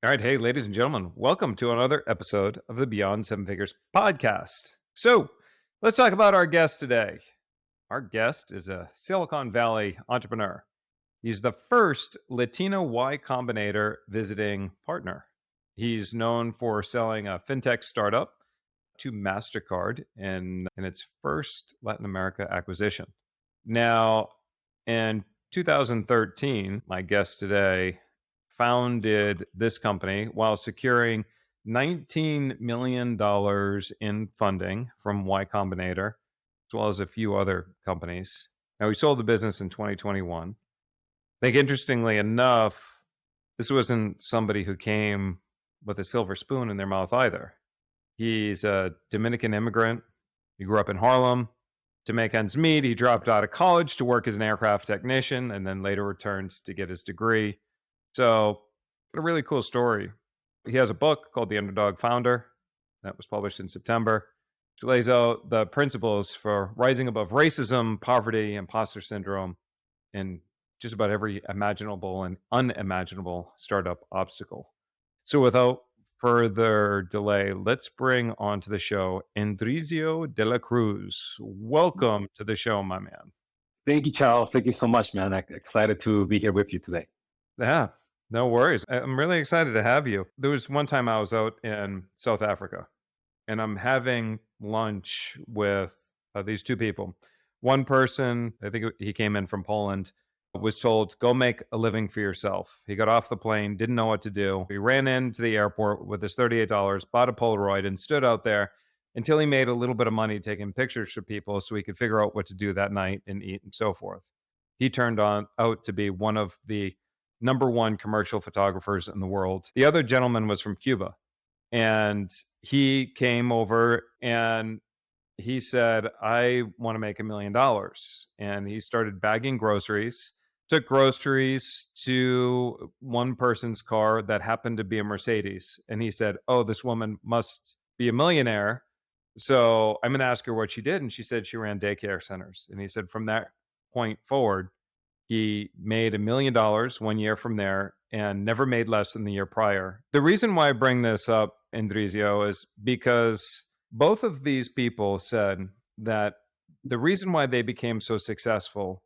All right. Hey, ladies and gentlemen, welcome to another episode of the Beyond Seven Figures podcast. So let's talk about our guest today. Our guest is a Silicon Valley entrepreneur. He's the first Latino Y Combinator visiting partner. He's known for selling a fintech startup to MasterCard in its first Latin America acquisition. Now, in 2013, my guest today founded this company while securing $19 million in funding from Y Combinator, as well as a few other companies. Now, he sold the business in 2021. I think, interestingly enough, this wasn't somebody who came with a silver spoon in their mouth either. He's a Dominican immigrant. He grew up in Harlem. To make ends meet, he dropped out of college to work as an aircraft technician and then later returned to get his degree. So, a really cool story. He has a book called The Underdog Founder that was published in September, which lays out the principles for rising above racism, poverty, imposter syndrome, and just about every imaginable and unimaginable startup obstacle. So, without further delay, let's bring onto the show Edrizio De La Cruz. Welcome to the show, my man. Thank you, Charles. Thank you so much, man. I'm excited to be here with you today. Yeah, no worries. I'm really excited to have you. There was one time I was out in South Africa and I'm having lunch with these two people. One person, I think he came in from Poland, was told, go make a living for yourself. He got off the plane, didn't know what to do. He ran into the airport with his $38, bought a Polaroid, and stood out there until he made a little bit of money taking pictures for people so he could figure out what to do that night and eat and so forth. He turned out to be one of the number one commercial photographers in the world. The other gentleman was from Cuba, and he came over and he said, I want to make $1 million. And he started bagging groceries, took groceries to one person's car that happened to be a Mercedes. And he said, oh, this woman must be a millionaire. So I'm going to ask her what she did. And she said she ran daycare centers. And he said, from that point forward, he made $1 million 1 year from there and never made less than the year prior. The reason why I bring this up, Edrizio, is because both of these people said that the reason why they became so successful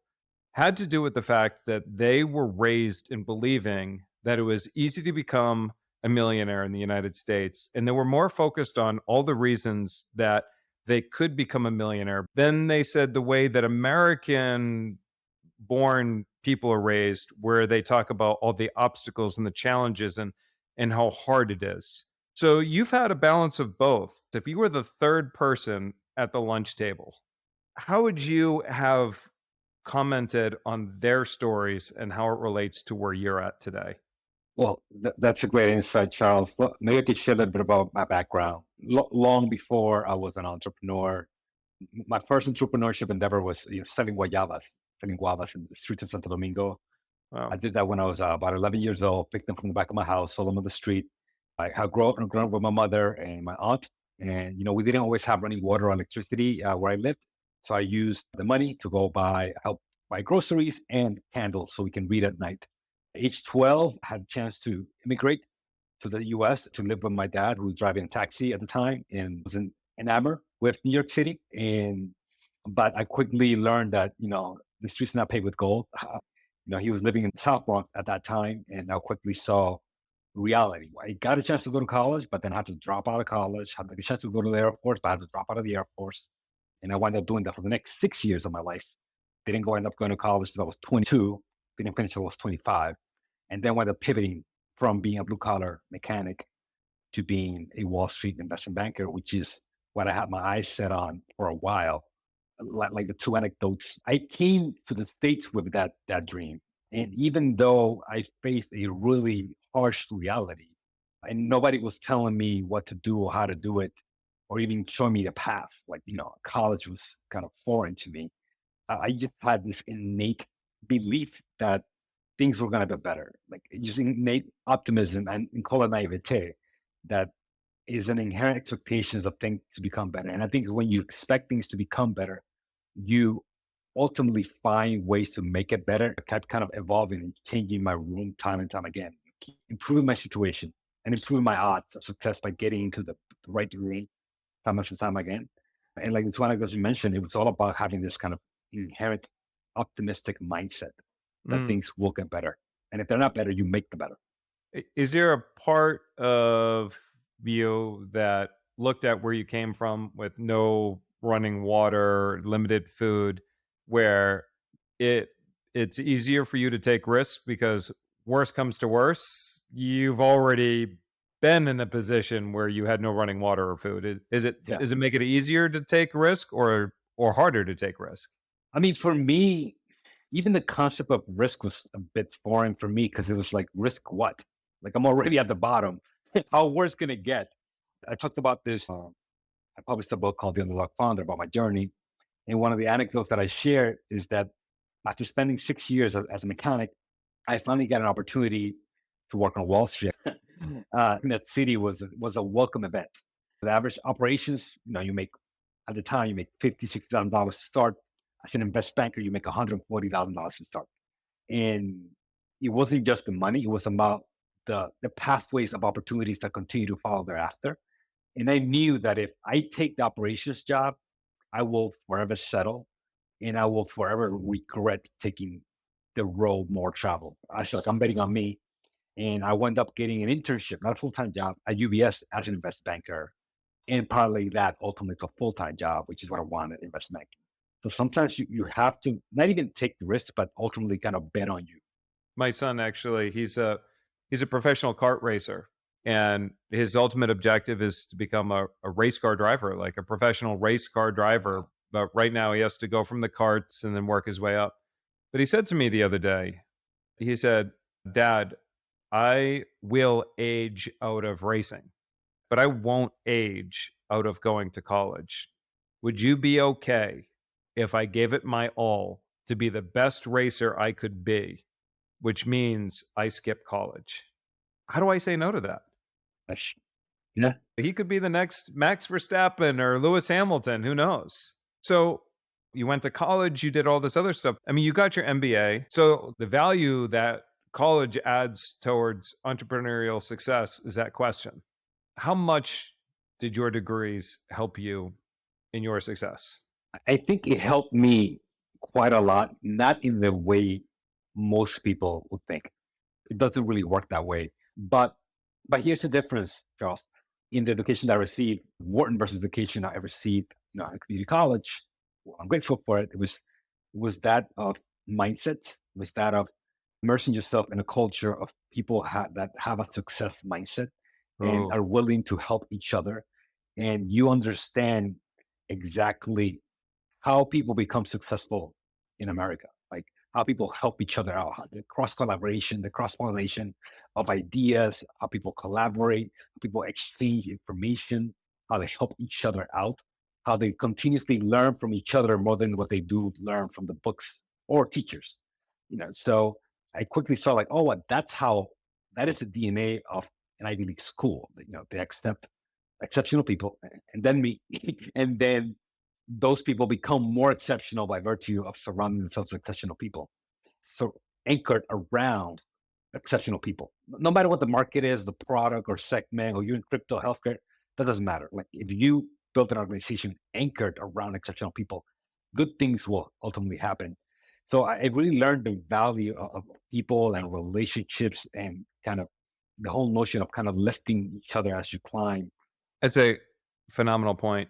had to do with the fact that they were raised in believing that it was easy to become a millionaire in the United States. And they were more focused on all the reasons that they could become a millionaire. Then they said the way that American born people are raised, where they talk about all the obstacles and the challenges and how hard it is. So you've had a balance of both. If you were the third person at the lunch table, how would you have commented on their stories and how it relates to where you're at today? Well, that's a great insight, Charles. Well, maybe I could share a little bit about my background. Long before I was an entrepreneur, my first entrepreneurship endeavor was selling guavas in the streets of Santo Domingo. I Wow. did that when I was about 11 years old, picked them from the back of my house, sold them on the street. I had grown up with my mother and my aunt. And, we didn't always have running water or electricity where I lived. So I used the money to help buy groceries and candles so we can read at night. Age 12, I had a chance to immigrate to the US to live with my dad, who was driving a taxi at the time and was enamored with New York City. But I quickly learned that, the streets not paved with gold. He was living in the South Bronx at that time, and I quickly saw reality. I got a chance to go to college, but then had to drop out of college, had the chance to go to the Air Force, but I had to drop out of the Air Force. And I wound up doing that for the next 6 years of my life. End up going to college until I was 22, didn't finish until I was 25, and then wound up pivoting from being a blue collar mechanic to being a Wall Street investment banker, which is what I had my eyes set on for a while. Like the two anecdotes, I came to the States with that dream. And even though I faced a really harsh reality, and nobody was telling me what to do or how to do it, or even showing me the path, college was kind of foreign to me. I just had this innate belief that things were going to be better, like just innate optimism and call it naivete, that is an inherent expectations of things to become better. And I think when you expect things to become better, you ultimately find ways to make it better. I kept kind of evolving and changing my room time and time again, keep improving my situation. and improve my odds of success by getting into the right degree time after time again. And like it's one of those you mentioned, it was all about having this kind of inherent optimistic mindset that Mm. things will get better. And if they're not better, you make them better. Is there a part of you that looked at where you came from with no running water, limited food, where it it's easier for you to take risks because worst comes to worst, you've already been in a position where you had no running water or food. Yeah. Does it make it easier to take risk or harder to take risk? I mean, for me, even the concept of risk was a bit foreign for me because it was like, risk what? Like, I'm already at the bottom. How worse can it get? I talked about this. I published a book called The Underdog Founder about my journey. And one of the anecdotes that I share is that after spending 6 years as a mechanic, I finally got an opportunity to work on Wall Street. In that city was a welcome event. The average operations, you make at the time you make $50,000, $60,000 to start. As an investment banker, you make $140,000 to start. And it wasn't just the money; it was about the pathways of opportunities that continue to follow thereafter. And I knew that if I take the operations job, I will forever settle and I will forever regret taking the road more travel. I was like, I'm betting on me. And I wound up getting an internship, not a full time job, at UBS as an investment banker. And partly that ultimately to a full time job, which is what I wanted in investment banking. So sometimes you have to not even take the risk, but ultimately kind of bet on you. My son actually, he's a professional kart racer, and his ultimate objective is to become a race car driver, like a professional race car driver. Wow. But right now, he has to go from the karts and then work his way up. But he said to me the other day, he said, "Dad, I will age out of racing, but I won't age out of going to college. Would you be okay if I gave it my all to be the best racer I could be, which means I skip college?" How do I say no to that? That's- Yeah. He could be the next Max Verstappen or Lewis Hamilton, who knows? So you went to college, you did all this other stuff. I mean, you got your MBA. So the value that college adds towards entrepreneurial success is that question. How much did your degrees help you in your success? I think it helped me quite a lot, not in the way most people would think. It doesn't really work that way. But here's the difference, Charles. In the education that I received, Wharton versus education I received, at community college. Well, I'm grateful for it. It was that of mindset. It was that of immersing yourself in a culture of people that have a success mindset and Oh, are willing to help each other. And you understand exactly how people become successful in America, like how people help each other out, the cross collaboration, the cross pollination of ideas, how people collaborate, how people exchange information, how they help each other out, how they continuously learn from each other more than what they do learn from the books or teachers. So I quickly saw like, oh, what that is the DNA of an Ivy League school. They accept exceptional people, and then me, and then those people become more exceptional by virtue of surrounding themselves with exceptional people. So anchored around exceptional people. No matter what the market is, the product or segment, or you're in crypto, healthcare, that doesn't matter. Like if you build an organization anchored around exceptional people, good things will ultimately happen. So I really learned the value of people and relationships and kind of the whole notion of kind of lifting each other as you climb. that's a phenomenal point.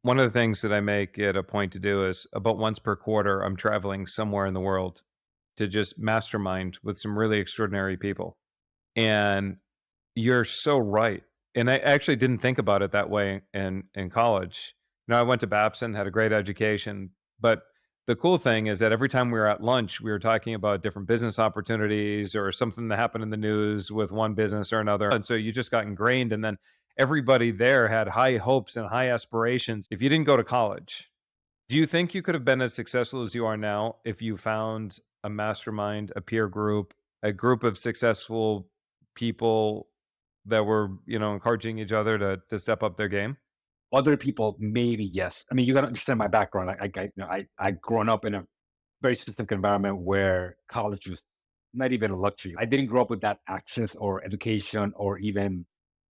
One of the things that I make it a point to do is about once per quarter, I'm traveling somewhere in the world to just mastermind with some really extraordinary people. And you're so right. And I actually didn't think about it that way in college. I went to Babson, had a great education, but the cool thing is that every time we were at lunch, we were talking about different business opportunities or something that happened in the news with one business or another. And so you just got ingrained. And then everybody there had high hopes and high aspirations. If you didn't go to college, do you think you could have been as successful as you are now if you found a mastermind, a peer group, a group of successful people that were, encouraging each other to step up their game? Other people, maybe yes. I mean, you got to understand my background. I grown up in a very specific environment where college was not even a luxury. I didn't grow up with that access or education or even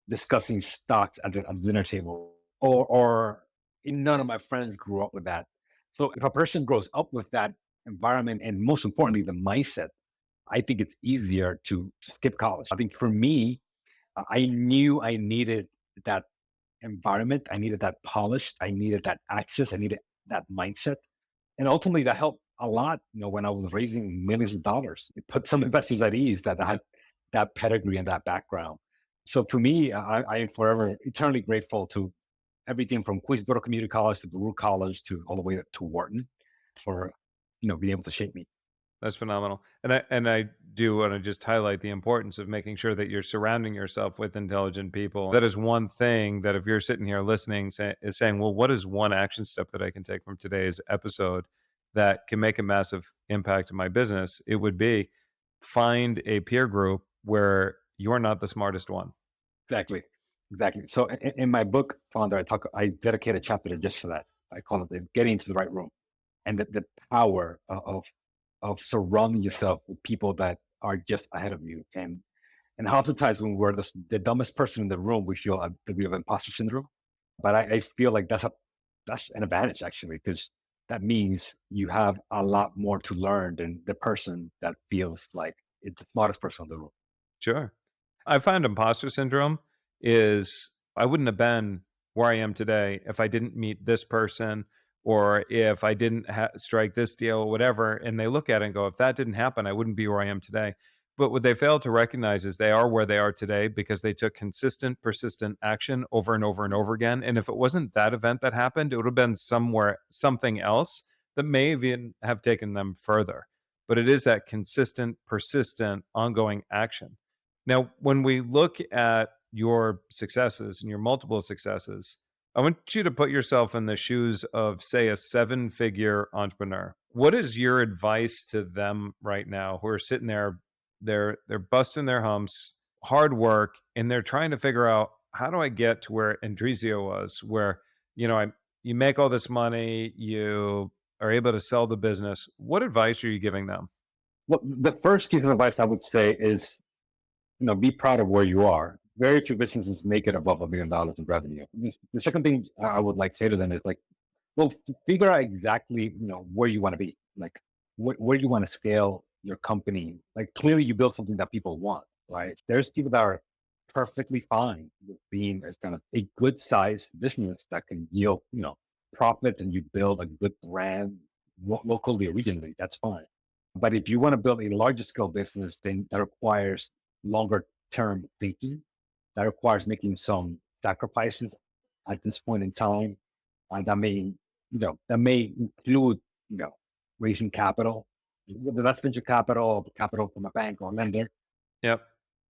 discussing stocks at the dinner table, or none of my friends grew up with that. So if a person grows up with that environment, and most importantly, the mindset, I think it's easier to skip college. I think for me, I knew I needed that environment. I needed that polish. I needed that access. I needed that mindset. And ultimately that helped a lot, when I was raising millions of dollars. It put some investors at ease that I had that pedigree and that background. So to me, I am forever eternally grateful to everything from Queensboro Community College to Baruch College to all the way to Wharton for, being able to shape me. That's phenomenal. And I do want to just highlight the importance of making sure that you're surrounding yourself with intelligent people. That is one thing that if you're sitting here listening, is saying, well, what is one action step that I can take from today's episode that can make a massive impact in my business? It would be find a peer group where you're not the smartest one. Exactly. Exactly. So in my book, Founder, I dedicate a chapter to just for that. I call it getting into the right room, and the power of surrounding yourself with people that are just ahead of you. And half the times when we're the dumbest person in the room, we feel that we have imposter syndrome. But I feel like that's an advantage actually, because that means you have a lot more to learn than the person that feels like it's the smartest person in the room. Sure. I find imposter syndrome is I wouldn't have been where I am today if I didn't meet this person or if I didn't strike this deal or whatever. And they look at it and go, if that didn't happen, I wouldn't be where I am today. But what they fail to recognize is they are where they are today because they took consistent, persistent action over and over and over again. And if it wasn't that event that happened, it would have been something else that may even have taken them further. But it is that consistent, persistent, ongoing action. Now, when we look at your successes and your multiple successes, I want you to put yourself in the shoes of, say, a seven-figure entrepreneur. What is your advice to them right now who are sitting there, they're busting their humps, hard work, and they're trying to figure out how do I get to where Andrizio was, where you make all this money, you are able to sell the business. What advice are you giving them? Well, the first piece of advice I would say is, be proud of where you are. Very few businesses make it above $1 million in revenue. The second thing I would like to say to them is like, well, figure out exactly, where you want to be. Like, where you want to scale your company. Like, clearly you build something that people want, right? There's people that are perfectly fine with being as kind of a good size business that can yield, profit, and you build a good brand locally or regionally. That's fine. But if you want to build a larger scale business, then that requires longer term thinking. That requires making some sacrifices at this point in time. That may include, you know, raising capital, whether that's venture capital or capital from a bank or a lender. Yep.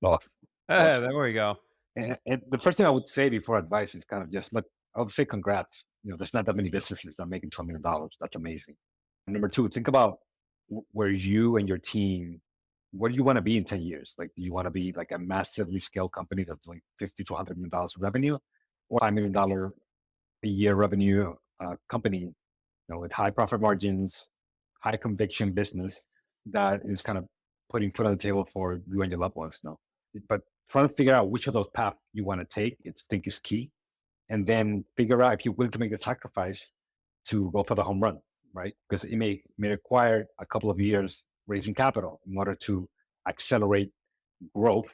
Well, well, There we go. and the first thing I would say before advice is kind of just look, I would say congrats. There's not that many businesses that are making $20 million. That's amazing. And number two, think about where you and your team, where do you want to be in 10 years? Like, do you want to be like a massively scaled company that's doing 50 to $100 million revenue, or $5 million a year revenue company, with high profit margins, high conviction business that is kind of putting food on the table for you and your loved ones? No, but trying to figure out which of those paths you want to take, it's think is key, and then figure out if you're willing to make the sacrifice to go for the home run, right? Because it may require a couple of years raising capital in order to accelerate growth,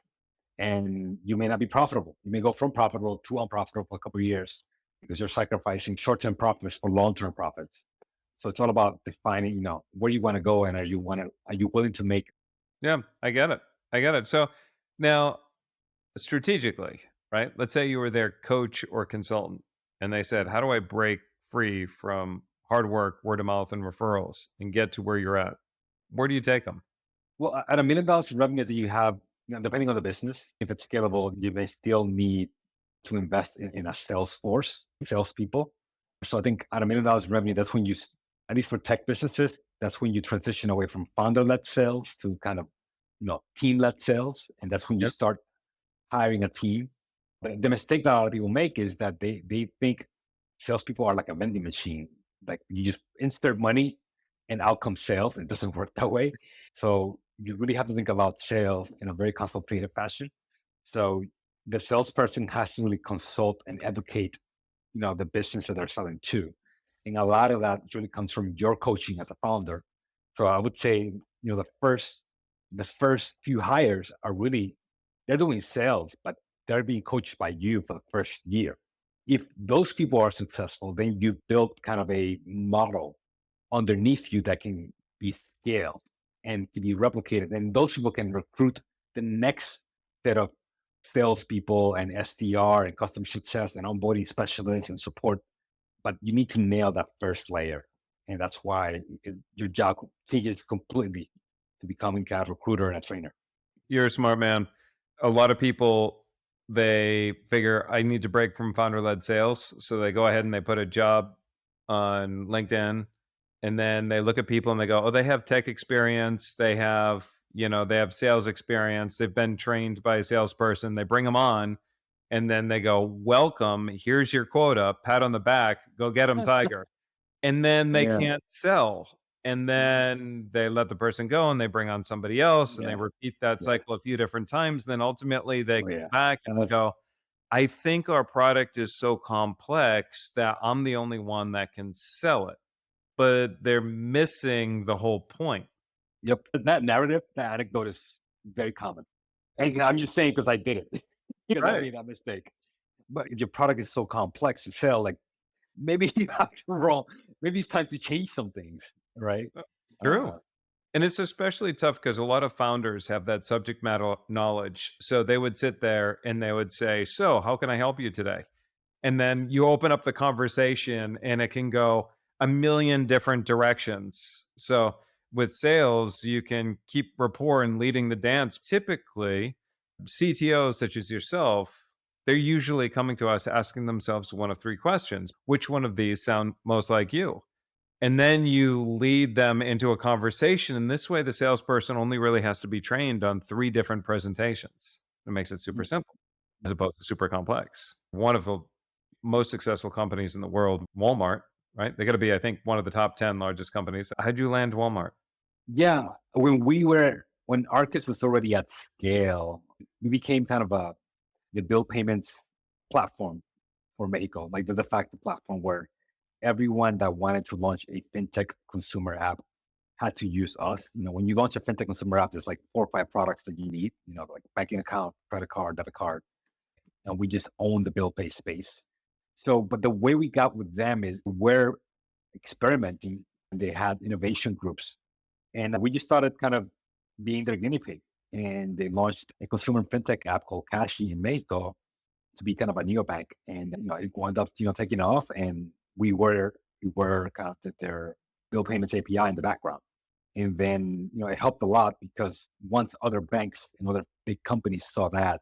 and you may not be profitable. You may go from profitable to unprofitable for a couple of years because you're sacrificing short-term profits for long-term profits. So it's all about defining, where you want to go, and are you willing to make. Yeah, I get it. I get it. So now, strategically, right? Let's say you were their coach or consultant, and they said, "How do I break free from hard work, word of mouth, and referrals, and get to where you're at?" Where do you take them? Well, at $1 million in revenue that you have, depending on the business, if it's scalable, you may still need to invest in a sales force, salespeople. So I think at $1 million in revenue, that's when at least for tech businesses, that's when you transition away from founder-led sales to kind of, team-led sales. And that's when you Yep. start hiring a team. But the mistake that a lot of people make is that they think salespeople are like a vending machine. Like, you just insert money and out comes sales. It doesn't work that way. So you really have to think about sales in a very consultative fashion. So the salesperson has to really consult and educate, the business that they're selling to. And a lot of that really comes from your coaching as a founder. So I would say, the first few hires are really, they're doing sales, but they're being coached by you for the first year. If those people are successful, then you've built kind of a model underneath you that can be scaled and can be replicated. And those people can recruit the next set of salespeople and SDR and customer success and onboarding specialists and support. But you need to nail that first layer. And that's why your job changes completely to becoming a recruiter and a trainer. You're a smart man. A lot of people, they figure I need to break from founder led sales. So they go ahead and they put a job on LinkedIn, and then they look at people and they go, oh, they have tech experience. They have sales experience. They've been trained by a salesperson. They bring them on, and then they go, welcome. Here's your quota. Pat on the back. Go get them, Tiger. And then they Yeah. can't sell. And then they let the person go and they bring on somebody else and they Yeah. repeat that Yeah. cycle a few different times. Then ultimately they Oh, yeah. come back And and that's, go, I think our product is so complex that I'm the only one that can sell it. But they're missing the whole point. yep. That narrative, that anecdote is very common. And I'm just saying because I did it, because I Right. made that mistake. But your product is so complex to sell, like maybe you have to roll, maybe it's time to change some things, right? True. Uh, And it's especially tough because a lot of founders have that subject matter knowledge. So they would sit there and they would say, so how can I help you today? And then you open up the conversation and it can go a million different directions. So with sales, you can keep rapport and leading the dance. Typically, CTOs such as yourself, they're usually coming to us asking themselves one of three questions. Which one of these sound most like you? And then you lead them into a conversation. And this way, the salesperson only really has to be trained on three different presentations. It makes it super mm, simple as opposed to super complex. One of the most successful companies in the world, Walmart, right? They got to be, I think, one of the top 10 largest companies. How'd you land Walmart? yeah. When Arcus was already at scale, we became kind of the bill payments platform for Mexico, like the de facto platform where everyone that wanted to launch a fintech consumer app had to use us. When you launch a fintech consumer app, there's like 4 or 5 products that you need, like banking account, credit card, debit card, and we just own the bill pay space. So, but the way we got with them is we're experimenting, and they had innovation groups, and we just started kind of being their guinea pig. And they launched a consumer fintech app called Kashi in Mexico to be kind of a neobank, and it wound up taking off, and we were kind of their bill payments API in the background. And then it helped a lot because once other banks and other big companies saw that,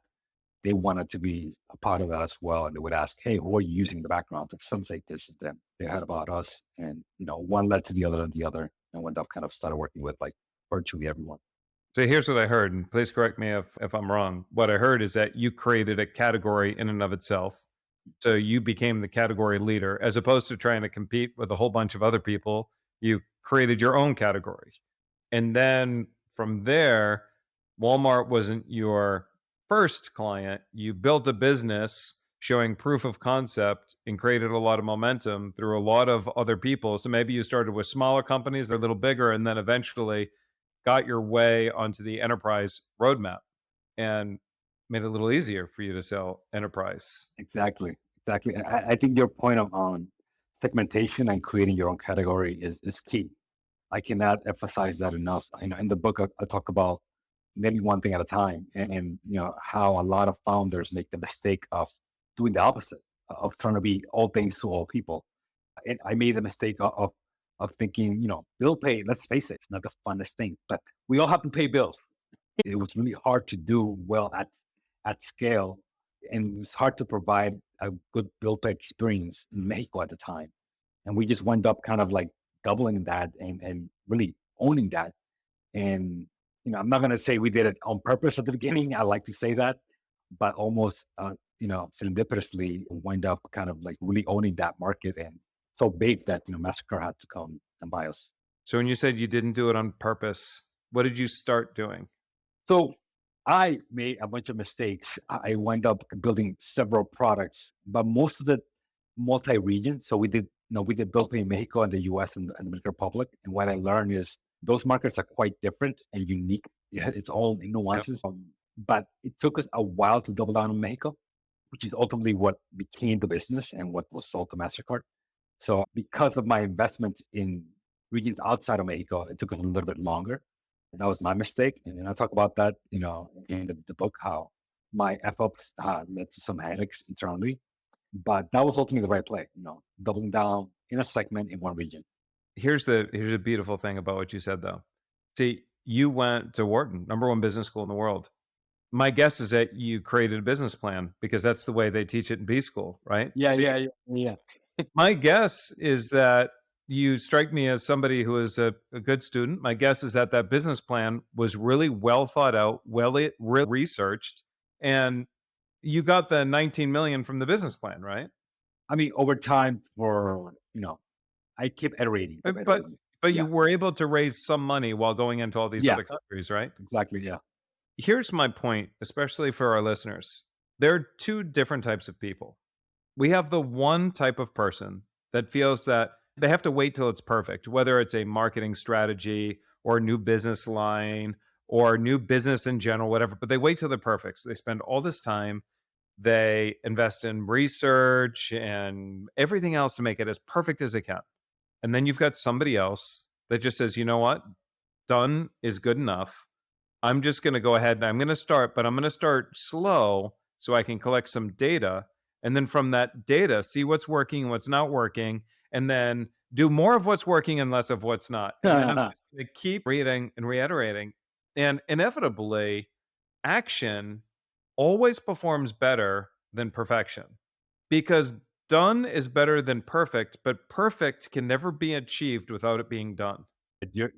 they wanted to be a part of that as well, and they would ask, "Hey, who are you using in the background?" It sounds like this is them. They heard about us, and one led to the other and the other, and wound up kind of started working with like virtually everyone. So here's what I heard, and please correct me if I'm wrong. What I heard is that you created a category in and of itself. So you became the category leader as opposed to trying to compete with a whole bunch of other people. You created your own category. And then from there, Walmart wasn't your first client. You built a business showing proof of concept and created a lot of momentum through a lot of other people. So maybe you started with smaller companies, they're a little bigger, and then eventually got your way onto the enterprise roadmap and made it a little easier for you to sell enterprise. Exactly, exactly. I think your point on segmentation and creating your own category is key. I cannot emphasize that enough. In the book, I talk about maybe one thing at a time, and how a lot of founders make the mistake of doing the opposite, of trying to be all things to all people. And I made the mistake of thinking, bill pay. Let's face it, it's not the funnest thing, but we all have to pay bills. It was really hard to do well at scale, and it was hard to provide a good bill pay experience in Mexico at the time. And we just wound up kind of like doubling that and really owning that. And I'm not gonna say we did it on purpose at the beginning. I like to say that, but almost serendipitously wind up kind of like really owning that market, and so big that Mastercard had to come and buy us. So when you said you didn't do it on purpose, what did you start doing? So I made a bunch of mistakes. I wound up building several products, but most of the multi-region. So we did both in Mexico and the US and the Dominican Republic. And what I learned is those markets are quite different and unique. Yeah, it's all Yep. nuances. But it took us a while to double down on Mexico, which is ultimately what became the business and what was sold to MasterCard. So because of my investments in regions outside of Mexico, it took us a little bit longer. And that was my mistake. And then I talk about that, in the book, how my F ups led to some headaches internally. But that was ultimately the right play, doubling down in a segment in one region. Here's the beautiful thing about what you said though. See, you went to Wharton, number one business school in the world. My guess is that you created a business plan because that's the way they teach it in B school, right? Yeah, So yeah, yeah, yeah. my guess is that you strike me as somebody who is a good student. My guess is that that business plan was really well thought out, really researched, and you got the 19 million from the business plan, right? I mean, over time, I keep iterating, Uh, keep But iterating. but you Yeah, were able to raise some money while going into all these yeah, other countries, right? exactly. Yeah, Here's my point, especially for our listeners. There are two different types of people. We have the one type of person that feels that they have to wait till it's perfect, whether it's a marketing strategy or a new business line or new business in general, whatever, but they wait till they're perfect. So they spend all this time, they invest in research and everything else to make it as perfect as they can. And then you've got somebody else that just says, you know what? Done is good enough. I'm just going to go ahead and I'm going to start, but I'm going to start slow so I can collect some data. And then from that data, see what's working and what's not working. And then do more of what's working and less of what's not. And then I'm just going to keep reading and reiterating. And inevitably, action always performs better than perfection because done is better than perfect, but perfect can never be achieved without it being done. you're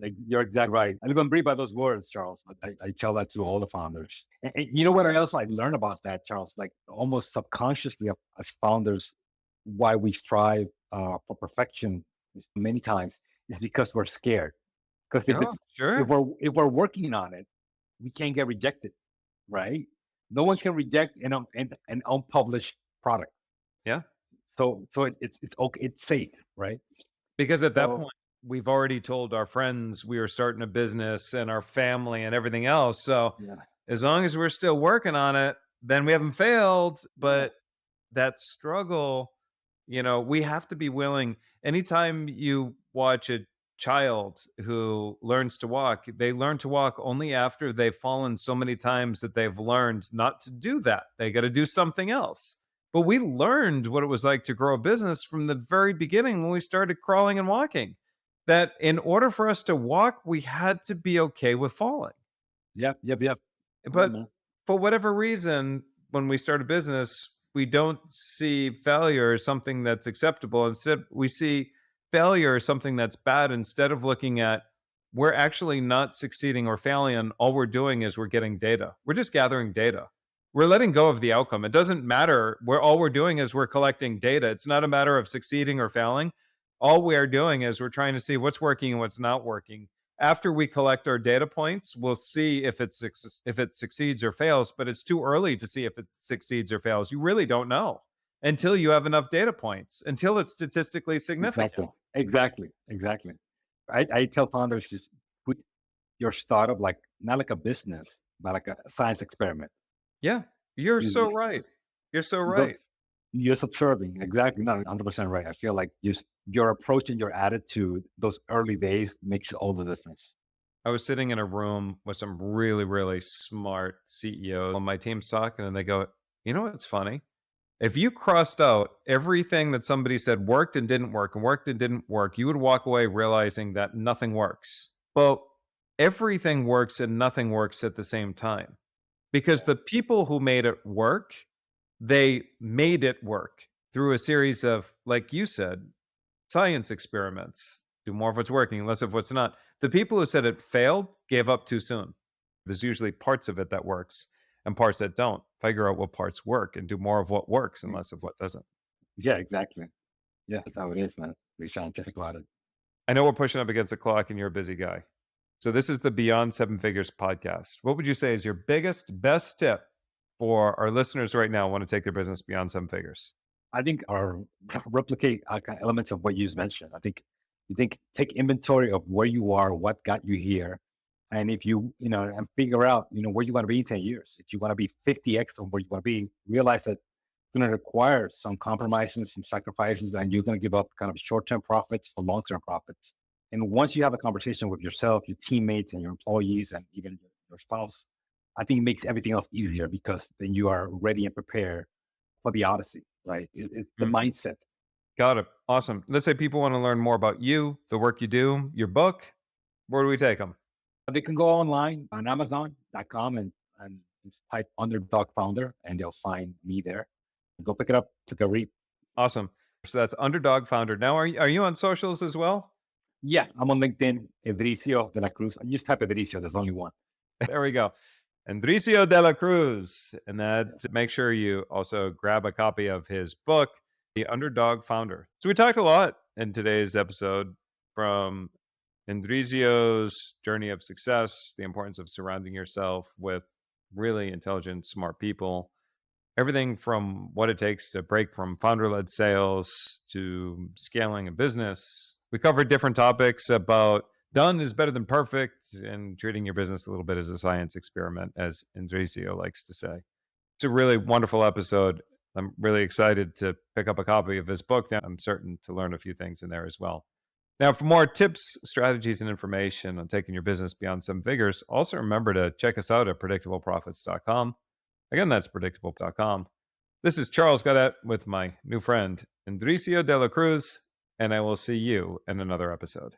exactly right. I live and breathe by those words, Charles. I tell that to all the founders. And you know what else I learned about that, Charles? Like almost subconsciously as founders, why we strive for perfection many times is because we're scared. Because Oh, sure. if we're working on it, we can't get rejected, right? No one can reject an unpublished product. Yeah. So it's okay, it's safe, right? Because at that So point, we've already told our friends we were starting a business and our family and everything else. So yeah, as long as we're still working on it, then we haven't failed. yeah, But that struggle, we have to be willing. Anytime you watch a child who learns to walk, they learn to walk only after they've fallen so many times that they've learned not to do that. They got to do something else. But we learned what it was like to grow a business from the very beginning when we started crawling and walking. That in order for us to walk, we had to be okay with falling. yep, yep, yep. Yeah, But man. for whatever reason, when we start a business, we don't see failure as something that's acceptable. Instead, we see failure as something that's bad instead of looking at we're actually not succeeding or failing. And all we're doing is we're getting data. We're just gathering data. We're letting go of the outcome. It doesn't matter. All we're doing is we're collecting data. It's not a matter of succeeding or failing. All we are doing is we're trying to see what's working and what's not working. After we collect our data points, we'll see if it succeeds or fails, but it's too early to see if it succeeds or fails. You really don't know until you have enough data points, until it's statistically significant. Exactly, exactly, exactly. I tell founders just put your startup like not like a business, but like a science experiment. Yeah, you're so You- right. You're so Go, right. just observing, exactly. Not 100% right. I feel like just your approach and your attitude, those early days makes all the difference. I was sitting in a room with some really, really smart CEO on my team's talking, and they go, "You know what's funny? If you crossed out everything that somebody said worked and didn't work and worked and didn't work, you would walk away realizing that nothing works." Well, everything works and nothing works at the same time because Yeah. the people who made it work, they made it work through a series of, like you said, science experiments. Do more of what's working, less of what's not. The people who said it failed gave up too soon. There's usually parts of it that works and parts that don't. Figure out what parts work and do more of what works and less of what doesn't. Yeah, exactly. Yeah, that's how it is, man. Be scientific about it. I know we're pushing up against the clock and you're a busy guy. So this is the Beyond Seven Figures podcast. What would you say is your biggest, best tip for our listeners right now who want to take their business beyond seven figures? I think or replicate kind of elements of what you just mentioned. I think take inventory of where you are, what got you here, and if and figure out where you want to be in 10 years. If you want to be 50x on where you want to be, realize that it's going to require some compromises, some sacrifices, and you're going to give up kind of short-term profits for long-term profits. And once you have a conversation with yourself, your teammates, and your employees, and even your spouse, I think it makes everything else easier because then you are ready and prepared for the odyssey, right? It's the Mm, mindset. got it. Awesome. Let's say people want to learn more about you, the work you do, your book. Where do we take them? They can go online on Amazon.com and just type Underdog Founder and they'll find me there. Go pick it up, take a read. Awesome. So that's Underdog Founder. Now, are you on socials as well? Yeah, I'm on LinkedIn, Edrizio De La Cruz. Just type Edrizio, there's only one. There we go. Edrizio De La Cruz. And that make sure you also grab a copy of his book, The Underdog Founder. So we talked a lot in today's episode, from Edrizio's journey of success, the importance of surrounding yourself with really intelligent, smart people, everything from what it takes to break from founder-led sales to scaling a business. We covered different topics about done is better than perfect and treating your business a little bit as a science experiment, as Indrizio likes to say. It's a really wonderful episode. I'm really excited to pick up a copy of his book. I'm certain to learn a few things in there as well. Now, for more tips, strategies, and information on taking your business beyond seven figures, also remember to check us out at predictableprofits.com. Again, that's predictable.com. This is Charles Gadet with my new friend, Indricio De La Cruz, and I will see you in another episode.